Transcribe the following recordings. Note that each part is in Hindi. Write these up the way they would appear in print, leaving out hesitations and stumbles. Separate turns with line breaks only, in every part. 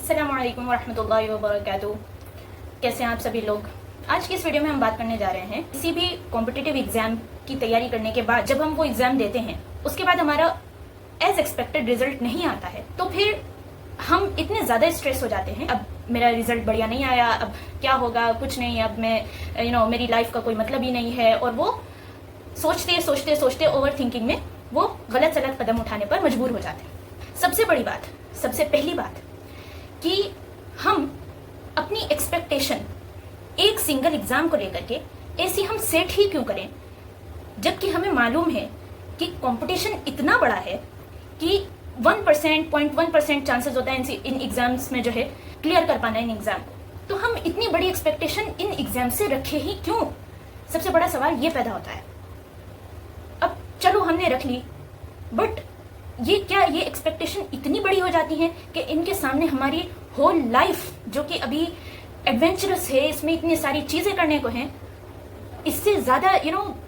अस्सलाम वालेकुम वरहमतुल्लाहि वबरकातुहू। कैसे हैं आप सभी लोग। आज की इस वीडियो में हम बात करने जा रहे हैं किसी भी कॉम्पिटिटिव एग्जाम की तैयारी करने के बाद जब हम वो एग्जाम देते हैं उसके बाद हमारा एज एक्सपेक्टेड रिजल्ट नहीं आता है तो फिर हम इतने ज़्यादा स्ट्रेस हो जाते हैं। अब मेरा रिजल्ट बढ़िया नहीं आया, अब क्या होगा, कुछ नहीं, अब मैं मेरी लाइफ का कोई मतलब ही नहीं है। और वो सोचते सोचते सोचते ओवर थिंकिंग में वो गलत सलत कदम उठाने पर मजबूर हो जाते हैं। सबसे बड़ी बात, सबसे पहली बात कि हम अपनी एक्सपेक्टेशन एक सिंगल एग्जाम को लेकर के ऐसी हम सेट ही क्यों करें, जबकि हमें मालूम है कि कंपटीशन इतना बड़ा है कि 1%, 0.1% चांसेस होता है इन एग्जाम्स में जो है क्लियर कर पाना इन एग्जाम को। तो हम इतनी बड़ी एक्सपेक्टेशन इन एग्जाम से रखे ही क्यों, सबसे बड़ा सवाल ये पैदा होता है। अब चलो हमने रख ली, बट ये एक्सपेक्टेशन इतनी बड़ी हो जाती है कि इनके सामने हमारी होल लाइफ जो कि अभी एडवेंचरस है, इसमें इतनी सारी चीजें करने को हैं, इससे ज्यादा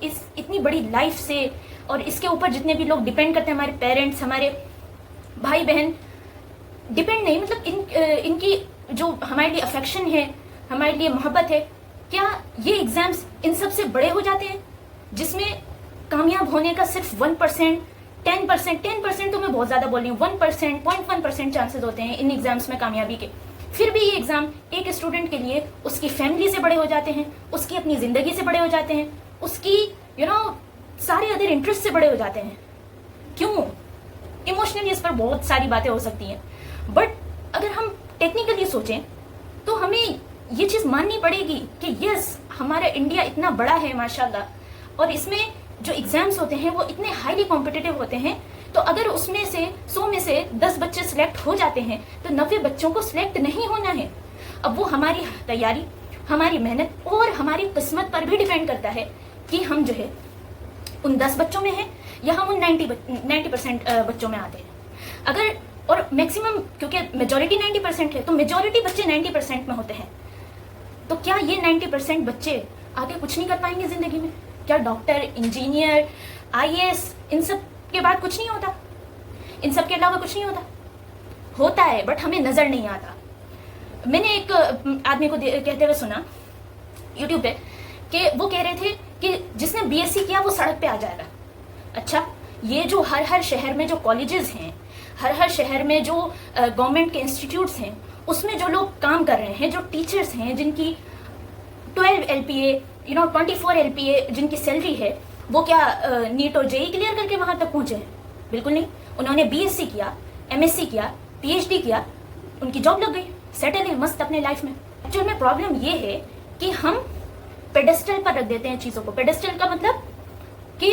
इस इतनी बड़ी लाइफ से और इसके ऊपर जितने भी लोग डिपेंड करते हैं, हमारे पेरेंट्स, हमारे भाई बहन, डिपेंड नहीं मतलब इनकी जो हमारे लिए अफेक्शन है, हमारे लिए मोहब्बत है, क्या ये एग्जाम्स इन सब से बड़े हो जाते हैं जिसमें कामयाब होने का सिर्फ 1%, 10% तो मैं बहुत ज्यादा बोल रही हूँ, 1%, 0.1% चांसेस होते हैं इन एग्जाम्स में कामयाबी के। फिर भी ये एग्जाम एक स्टूडेंट के लिए उसकी फैमिली से बड़े हो जाते हैं, उसकी अपनी जिंदगी से बड़े हो जाते हैं, उसकी सारे अदर इंटरेस्ट से बड़े हो जाते हैं। क्यों? इमोशनली इस पर बहुत सारी बातें हो सकती हैं, बट अगर हम टेक्निकली सोचें तो हमें ये चीज माननी पड़ेगी कि यस, हमारा इंडिया इतना बड़ा है माशाल्लाह, और इसमें जो एग्जाम्स होते हैं वो इतने हाईली कॉम्पिटिटिव होते हैं। तो अगर उसमें से 100 में से 10 बच्चे सिलेक्ट हो जाते हैं तो 90 बच्चों को सिलेक्ट नहीं होना है। अब वो हमारी तैयारी, हमारी मेहनत और हमारी किस्मत पर भी डिपेंड करता है कि हम जो है उन 10 बच्चों में हैं या हम उन 90% बच्चों में आते हैं। अगर और मैक्सिमम, क्योंकि मेजोरिटी 90% है तो मेजोरिटी बच्चे 90% में होते हैं, तो क्या ये 90% बच्चे आगे कुछ नहीं कर पाएंगे जिंदगी में? क्या डॉक्टर, इंजीनियर, IAS इन सब के बाद कुछ नहीं होता? इन सब के अलावा कुछ नहीं होता? होता है, बट हमें नजर नहीं आता। मैंने एक आदमी को कहते हुए सुना YouTube पे कि वो कह रहे थे कि जिसने BSc किया वो सड़क पे आ जाएगा। अच्छा, ये जो हर शहर में जो कॉलेजेस हैं, हर शहर में जो गवर्नमेंट के इंस्टीट्यूट्स हैं, उसमें जो लोग काम कर रहे हैं, जो टीचर्स हैं जिनकी 12 LPA 24 LPA जिनकी सैलरी है, वो क्या नीट और JEE क्लियर करके वहां तक पहुंचे हैं? बिल्कुल नहीं। उन्होंने BSc किया, MSc किया, PhD किया, उनकी जॉब लग गई, सेटल है मस्त अपने लाइफ में। एक्चुअल में प्रॉब्लम ये है कि हम पेडेस्टल पर रख देते हैं चीजों को। पेडेस्टल का मतलब कि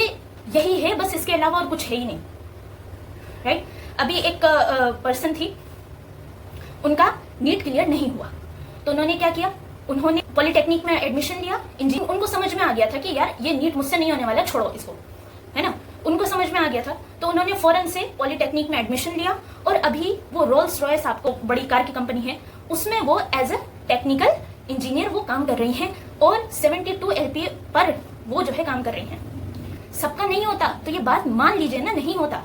यही है बस, इसके अलावा और कुछ है ही नहीं, राइट? अभी एक पर्सन थी, उनका नीट क्लियर नहीं हुआ तो उन्होंने क्या किया, उन्होंने पॉलिटेक्निक में एडमिशन लिया, इंजीनियर। उनको समझ में आ गया था कि यार ये नीट मुझसे नहीं होने वाला, छोड़ो इसको, है ना, उनको समझ में आ गया था। तो उन्होंने फौरन से पॉलिटेक्निक में एडमिशन लिया और अभी वो रोल्स रॉयस, आपको बड़ी कार की कंपनी है, उसमें वो एज अ टेक्निकल इंजीनियर वो काम कर रही हैं और 72 LPA पर वो जो है काम कर रही हैं। सबका नहीं होता, तो ये बात मान लीजिए ना, नहीं होता।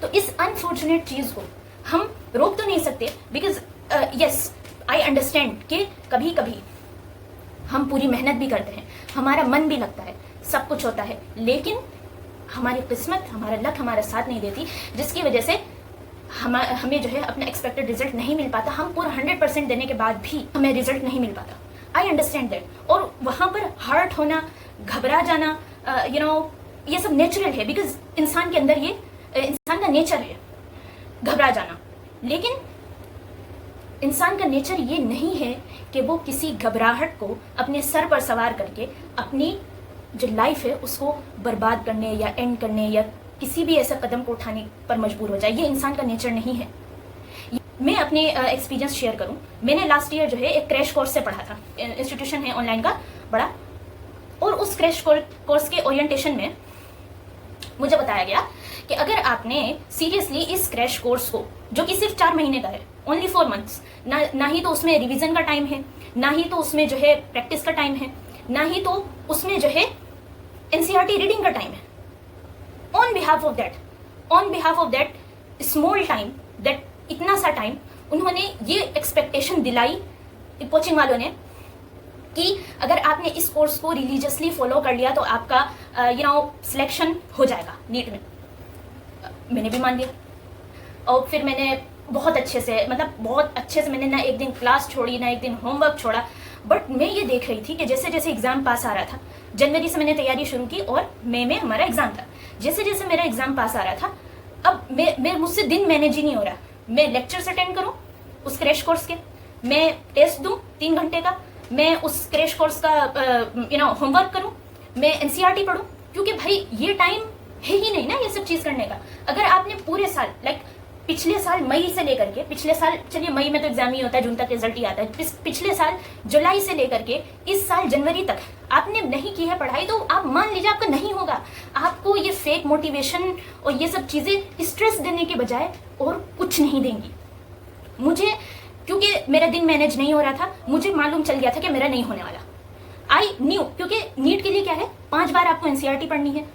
तो इस अनफॉर्चुनेट चीज को हम रोक तो नहीं सकते, बिकॉज यस आई अंडरस्टैंड कि कभी कभी हम पूरी मेहनत भी करते हैं, हमारा मन भी लगता है, सब कुछ होता है, लेकिन हमारी किस्मत, हमारा लक हमारा साथ नहीं देती, जिसकी वजह से हमें जो है अपना एक्सपेक्टेड रिजल्ट नहीं मिल पाता। हम पूरा 100% देने के बाद भी हमें रिजल्ट नहीं मिल पाता। I understand that. और वहां पर हर्ट होना, घबरा जाना, ये सब नेचुरल है, बिकॉज इंसान के अंदर ये इंसान का नेचर है घबरा जाना। लेकिन इंसान का नेचर ये नहीं है कि वो किसी घबराहट को अपने सर पर सवार करके अपनी जो लाइफ है उसको बर्बाद करने या एंड करने या किसी भी ऐसा कदम को उठाने पर मजबूर हो जाए। ये इंसान का नेचर नहीं है। मैं अपने एक्सपीरियंस शेयर करूं, मैंने लास्ट ईयर जो है एक क्रैश कोर्स से पढ़ा था, इंस्टीट्यूशन है ऑनलाइन का बड़ा, और उस क्रैश कोर्स के ओरिएंटेशन में मुझे बताया गया कि अगर आपने सीरियसली इस क्रैश कोर्स को, जो कि सिर्फ 4 महीने का है, ओनली 4 months, ना ही तो उसमें रिवीजन का टाइम है, ना ही तो उसमें जो है प्रैक्टिस का टाइम है, ना ही तो उसमें जो है NCERT रीडिंग का टाइम है। On behalf of that small time, that इतना सा टाइम उन्होंने ये एक्सपेक्टेशन दिलाई कोचिंग वालों ने कि अगर आपने इस कोर्स को रिलीजियसली फॉलो कर लिया तो आपका सिलेक्शन हो जाएगा नीट में। मैंने भी मान लिया और फिर मैंने बहुत अच्छे से मैंने ना एक दिन क्लास छोड़ी ना एक दिन होमवर्क छोड़ा। बट मैं ये देख रही थी कि जैसे जैसे एग्जाम पास आ रहा था, जनवरी से मैंने तैयारी शुरू की और मई में हमारा एग्जाम था, जैसे जैसे मेरा एग्जाम पास आ रहा था अब मैं मुझसे दिन मैनेज ही नहीं हो रहा। मैं लेक्चर्स अटेंड करूं उस क्रैश कोर्स के, मैं टेस्ट दूं 3 घंटे का, मैं उस क्रैश कोर्स का होमवर्क करूं, मैं एनसीईआरटी पढूं, क्योंकि भाई ये टाइम है ही नहीं ना ये सब चीज करने का। अगर आपने पूरे साल पिछले साल मई से लेकर के, पिछले साल चलिए मई में तो एग्जाम ही होता है, जून तक रिजल्ट ही आता है, पिछले साल जुलाई से लेकर के इस साल जनवरी तक आपने नहीं की है पढ़ाई, तो आप मान लीजिए आपका नहीं होगा। आपको ये फेक मोटिवेशन और ये सब चीजें स्ट्रेस देने के बजाय और कुछ नहीं देंगी। मुझे क्योंकि मेरा दिन मैनेज नहीं हो रहा था, मुझे मालूम चल गया था कि मेरा नहीं होने वाला। आई न्यू, क्योंकि नीट के लिए क्या है 5 बार आपको एनसीईआरटी पढ़नी है,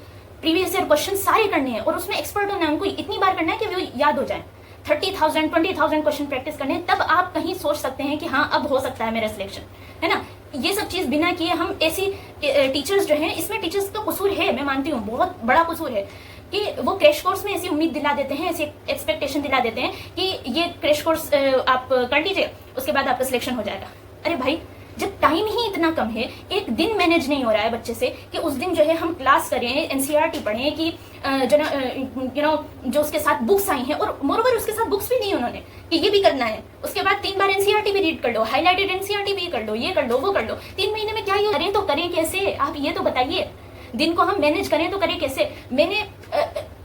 प्रीवियस ईयर क्वेश्चन सारे करने हैं और उसमें एक्सपर्ट होना है, उनको इतनी बार करना है कि वो याद हो जाए। 30,000 20,000 क्वेश्चन प्रैक्टिस करने हैं, तब आप कहीं सोच सकते हैं कि हाँ अब हो सकता है मेरा सिलेक्शन, है ना। ये सब चीज बिना किए हम ऐसी टीचर्स जो हैं, इसमें टीचर्स का कसूर है, मैं मानती हूँ बहुत बड़ा कसूर है कि वो क्रैश कोर्स में ऐसी उम्मीद दिला देते हैं, ऐसी एक्सपेक्टेशन दिला देते हैं कि ये क्रैश कोर्स आप कर लीजिए उसके बाद आपका सिलेक्शन हो जाएगा। अरे भाई जब टाइम ही इतना कम है, एक दिन मैनेज नहीं हो रहा है बच्चे से कि उस दिन जो है हम क्लास करें, एनसीईआरटी पढ़ें कि जो उसके साथ बुक्स आई हैं, और मोरओवर उसके साथ बुक्स भी नहीं उन्होंने कि ये भी करना है, उसके बाद 3 बार एनसीईआरटी भी रीड कर लो, हाईलाइटेड एनसीईआरटी भी कर लो, ये कर लो वो कर लो। 3 महीने में क्या ये करें तो करें कैसे, आप ये तो बताइए। दिन को हम मैनेज करें तो करें कैसे। मैंने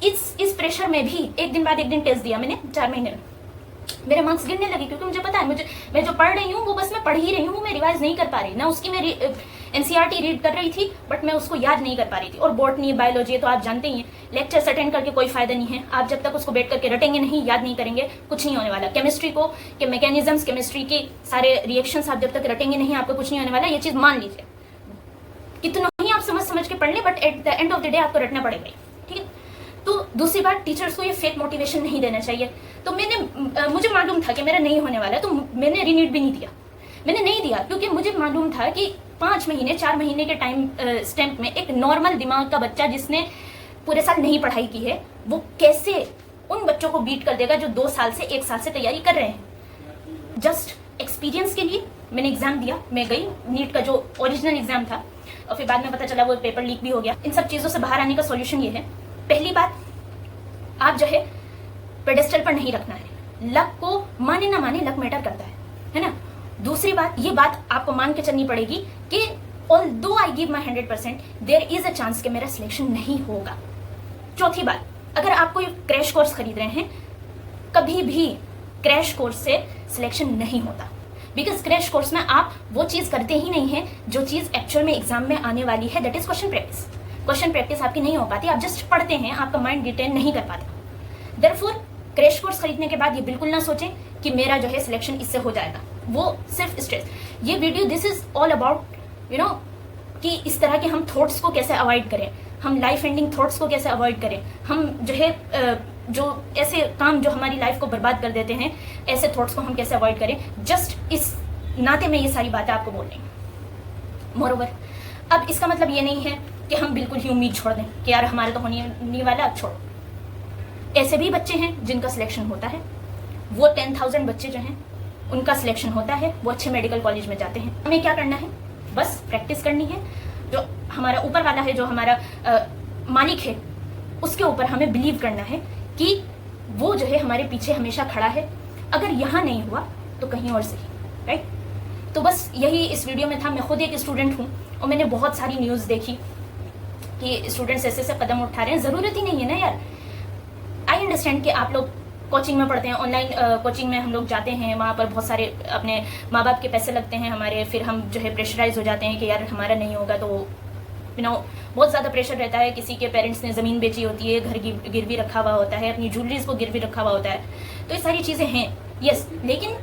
इस प्रेशर में भी एक दिन बाद एक दिन टेस्ट दिया मैंने 4 महीने में, मेरे मार्क्स गिरने लगे क्योंकि मुझे पता है मैं जो पढ़ रही हूँ वो बस मैं पढ़ ही रही हूँ, मैं रिवाइज नहीं कर पा रही ना। उसकी मैं एनसीईआरटी रीड कर रही थी बट मैं उसको याद नहीं कर पा रही थी। और बॉटनी बायोलॉजी तो आप जानते ही हैं, लेक्चर्स अटेंड करके कोई फायदा नहीं है, आप जब तक उसको बैठ करके रटेंगे नहीं, याद नहीं करेंगे, कुछ नहीं होने वाला। केमिस्ट्री को के मैकेनिज्म्स, केमिस्ट्री के सारे रिएक्शंस आप जब तक रटेंगे नहीं आपको कुछ नहीं होने वाला। ये चीज मान लीजिए, कितना ही आप समझ के पढ़ लें but at the end of the day आपको रटना पड़ेगा, ठीक है। तो दूसरी बात, टीचर्स को ये फेक मोटिवेशन नहीं देना चाहिए। तो मुझे मालूम था कि मेरा नहीं होने वाला, तो मैंने रीनीट भी नहीं दिया। मैंने नहीं दिया क्योंकि मुझे मालूम था कि 5 महीने 4 महीने के टाइम स्टैम्प में एक नॉर्मल दिमाग का बच्चा जिसने पूरे साल नहीं पढ़ाई की है, वो कैसे उन बच्चों को बीट कर देगा जो 2 साल से 1 साल से तैयारी कर रहे हैं। जस्ट एक्सपीरियंस के लिए मैंने एग्जाम दिया, मैं गई, नीट का जो ओरिजिनल एग्जाम था, और फिर बाद में पता चला वो पेपर लीक भी हो गया। इन सब चीजों से बाहर आने का सॉल्यूशन ये है, पहली बात आप जो है पेडेस्टल पर नहीं रखना है। लक को माने ना माने, लक मैटर करता है ना। दूसरी बात, ये बात आपको मान के चलनी पड़ेगी कि although I give my 100%, there is a chance कि मेरा सिलेक्शन नहीं होगा। चौथी बात, अगर आप कोई क्रैश कोर्स खरीद रहे हैं, कभी भी क्रैश कोर्स से सिलेक्शन नहीं होता, बिकॉज क्रैश कोर्स में आप वो चीज करते ही नहीं है जो चीज एक्चुअल में एग्जाम में आने वाली है, that is question practice. Question practice आपकी नहीं हो पाती, आप जस्ट पढ़ते हैं, आपका माइंड रिटेन नहीं कर पाता। देयरफॉर क्रैश कोर्स खरीदने के बाद ये बिल्कुल ना सोचें कि मेरा जो है सिलेक्शन इससे हो जाएगा, वो सिर्फ स्ट्रेस। ये video this is all about कि इस तरह के हम थॉट्स को कैसे अवॉइड करें, हम लाइफ एंडिंग थॉट्स को कैसे अवॉइड करें, हम जो है जो ऐसे काम जो हमारी लाइफ को बर्बाद कर देते हैं, ऐसे थॉट्स को हम कैसे अवॉइड करें। जस्ट इस नाते में ये सारी बातें आपको बोल रही हूँ। मोरओवर, अब इसका मतलब ये नहीं है कि हम बिल्कुल ही उम्मीद छोड़ दें कि यार हमारा तो होने नहीं वाला, अब छोड़ो। ऐसे भी बच्चे हैं जिनका सिलेक्शन होता है, वो 10,000 बच्चे जो हैं उनका सिलेक्शन होता है, वो अच्छे मेडिकल कॉलेज में जाते हैं। हमें क्या करना है, बस प्रैक्टिस करनी है। जो हमारा ऊपर वाला है, जो हमारा मालिक है, उसके ऊपर हमें बिलीव करना है कि वो जो है हमारे पीछे हमेशा खड़ा है। अगर यहाँ नहीं हुआ तो कहीं और सही, राइट। तो बस यही इस वीडियो में था। मैं खुद एक स्टूडेंट हूँ और मैंने बहुत सारी न्यूज़ देखी कि स्टूडेंट्स ऐसे ऐसे कदम उठा रहे हैं, ज़रूरत ही नहीं है ना यार। आई अंडरस्टैंड कि आप लोग कोचिंग में पढ़ते हैं, ऑनलाइन कोचिंग में हम लोग जाते हैं, वहाँ पर बहुत सारे अपने माँ बाप के पैसे लगते हैं हमारे, फिर हम जो है प्रेशराइज हो जाते हैं कि यार हमारा नहीं होगा, तो बहुत ज़्यादा प्रेशर रहता है। किसी के पेरेंट्स ने ज़मीन बेची होती है, घर गिरवी रखा हुआ होता है, अपनी ज्वेलरीज को गिरवी रखा हुआ होता है, तो ये सारी चीज़ें हैं, यस। लेकिन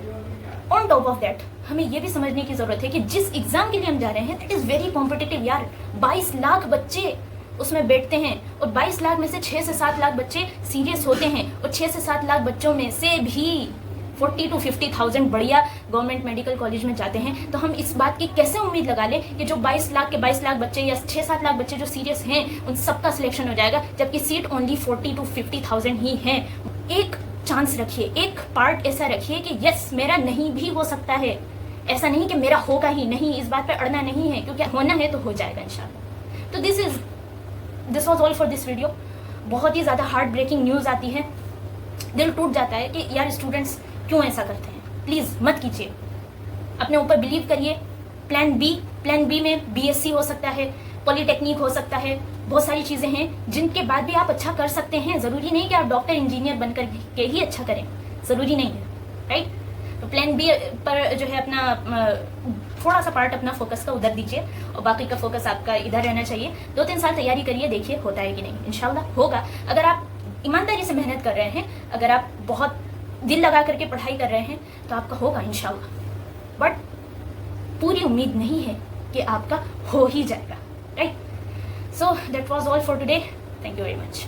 ऑन टॉप ऑफ दैट हमें ये भी समझने की ज़रूरत है कि जिस एग्ज़ाम के लिए हम जा रहे हैं दैट इज़ वेरी कॉम्पिटिटिव यार। 22 लाख बच्चे उसमें बैठते हैं और 22 लाख में से 6 से 7 लाख बच्चे सीरियस होते हैं, और 6 से 7 लाख बच्चों में से भी 40 to 50,000 बढ़िया गवर्नमेंट मेडिकल कॉलेज में जाते हैं, तो हम इस बात की कैसे उम्मीद लगा लें कि जो 22 लाख के 22 लाख बच्चे या 6-7 लाख बच्चे जो सीरियस हैं उन सबका सिलेक्शन हो जाएगा, जबकि सीट ओनली 40 to 50,000 ही हैं। एक चांस रखिए, एक पार्ट ऐसा रखिए कि यस मेरा नहीं भी हो सकता है, ऐसा नहीं कि मेरा होगा ही नहीं, इस बात पे अड़ना नहीं है, क्योंकि होना है तो हो जाएगा इंशाल्लाह। तो this was all for this video. बहुत ही ज़्यादा हार्ट ब्रेकिंग न्यूज़ आती है, दिल टूट जाता है कि यार स्टूडेंट्स क्यों ऐसा करते हैं। प्लीज़ मत कीजिए, अपने ऊपर बिलीव करिए। प्लान बी में BSc हो सकता है, पॉलीटेक्निक हो सकता है, बहुत सारी चीज़ें हैं जिनके बाद भी आप अच्छा कर सकते हैं। ज़रूरी नहीं कि आप डॉक्टर इंजीनियर बनकर के ही अच्छा करें, ज़रूरी नहीं है, राइट। तो प्लान बी पर जो है अपना थोड़ा सा पार्ट अपना फोकस का उधर दीजिए और बाकी का फोकस आपका इधर रहना चाहिए। 2-3 साल तैयारी करिए, देखिए होता है कि नहीं, इंशाल्लाह होगा। अगर आप ईमानदारी से मेहनत कर रहे हैं, अगर आप बहुत दिल लगा करके पढ़ाई कर रहे हैं तो आपका होगा इंशाल्लाह। बट पूरी उम्मीद नहीं है कि आपका हो ही जाएगा, right. So that was all for today. Thank you very much.